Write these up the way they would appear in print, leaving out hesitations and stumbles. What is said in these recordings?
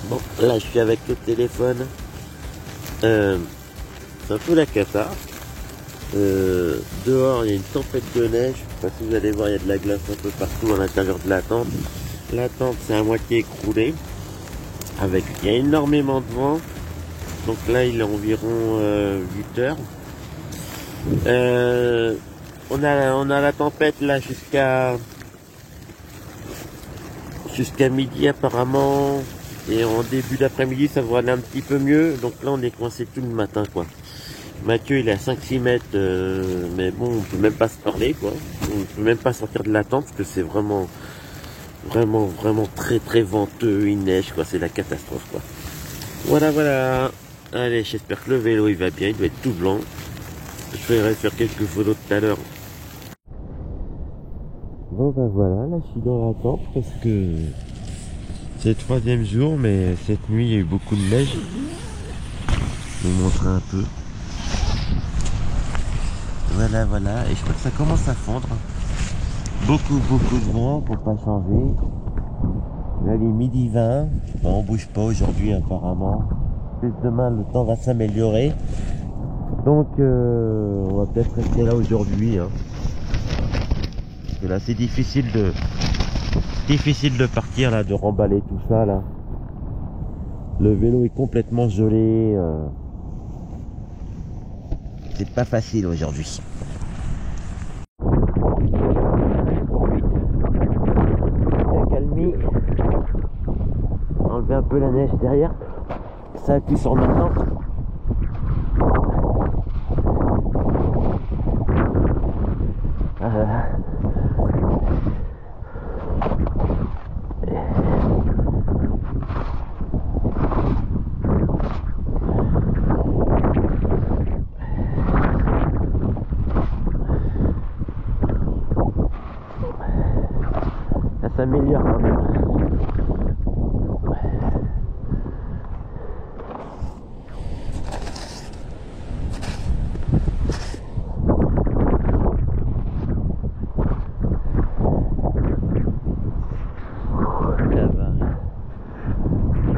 Bon, là je suis avec le téléphone. C'est un peu la cata. Dehors il y a une tempête de neige. Je sais pas si vous allez voir, il y a de la glace un peu partout à l'intérieur de la tente. La tente c'est à moitié écroulée. Il y a énormément de vent. Donc là il est environ 8 heures. On a la tempête là jusqu'à midi apparemment, et en début d'après-midi ça va aller un petit peu mieux. Donc là on est coincé tout le matin quoi. Mathieu il est à 5-6 mètres, mais bon on peut même pas se parler quoi. On peut même pas sortir de la tente parce que c'est vraiment très très venteux, il neige quoi, c'est la catastrophe quoi. Voilà. Allez, j'espère que le vélo il va bien, il doit être tout blanc. Je vais faire quelques photos tout à l'heure. Bon ben voilà, là je suis dans la tente parce que c'est le 3e jour, mais cette nuit il y a eu beaucoup de neige. Je vais vous montrer un peu. Voilà, et je crois que ça commence à fondre. Beaucoup de vent pour pas changer. Là il est midi 20, bon, on bouge pas aujourd'hui apparemment. Peut-être demain le temps va s'améliorer. Donc on va peut-être rester là aujourd'hui. Hein. Parce que là c'est difficile de partir là, de remballer tout ça là. Le vélo est complètement gelé. C'est pas facile aujourd'hui. Calmi. Enlever un peu la neige derrière. Ça appuie sur ma tente. Ça s'améliore quand même.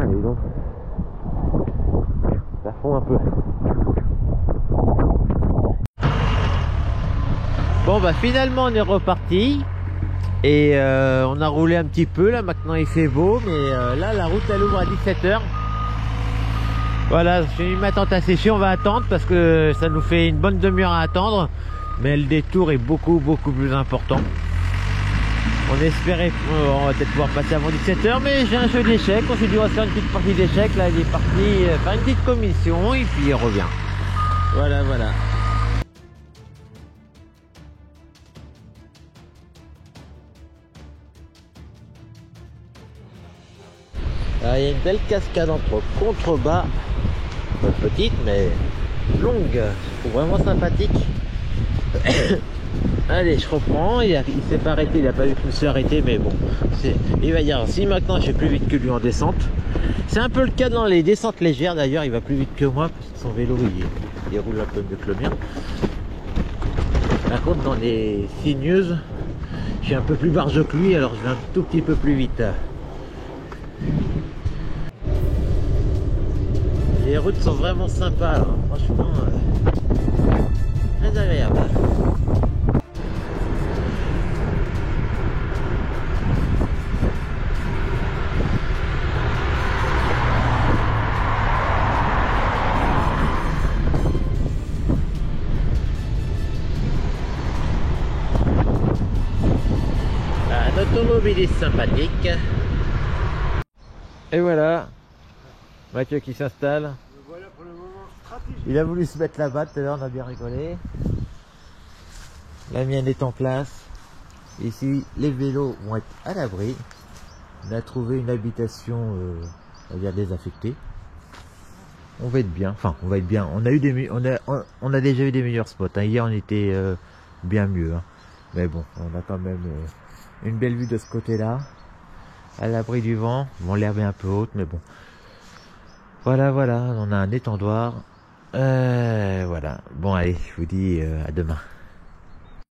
Allez donc, ça fond un peu. Bon bah finalement on est reparti. Et on a roulé un petit peu, là maintenant il fait beau, mais là la route elle ouvre à 17 h. Voilà, j'ai mis ma tente à sécher, on va attendre parce que ça nous fait une bonne demi-heure à attendre, mais le détour est beaucoup plus important. On espérait, on va peut-être pouvoir passer avant 17 h, mais j'ai un jeu d'échecs, on s'est dit on va faire une petite partie d'échecs, là il est parti faire une petite commission et puis il revient. Voilà. Il y a une belle cascade entre contrebas, petite mais longue, vraiment sympathique. Allez, je reprends, il s'est pas arrêté, il a pas vu que je me suis arrêté, mais bon, il va dire, si maintenant je vais plus vite que lui en descente. C'est un peu le cas dans les descentes légères d'ailleurs, il va plus vite que moi, parce que son vélo il roule un peu mieux que le mien. Par contre dans les sinueuses, je suis un peu plus barge que lui, alors je vais un tout petit peu plus vite. Les routes sont vraiment sympas, hein. Franchement, très agréable. Un automobiliste sympathique. Et voilà, Mathieu qui s'installe. Voilà pour le moment stratégique. Il a voulu se mettre là-bas tout à l'heure, on a bien rigolé. La mienne est en place. Ici, les vélos vont être à l'abri. On a trouvé une habitation, on va dire désaffectée. On va être bien. Enfin, on va être bien. On a déjà eu des meilleurs spots. Hein. Hier, on était bien mieux. Hein. Mais bon, on a quand même une belle vue de ce côté-là. À l'abri du vent. Bon, l'herbe est un peu haute, mais bon. Voilà. On a un étendoir. Voilà. Bon, allez, je vous dis à demain.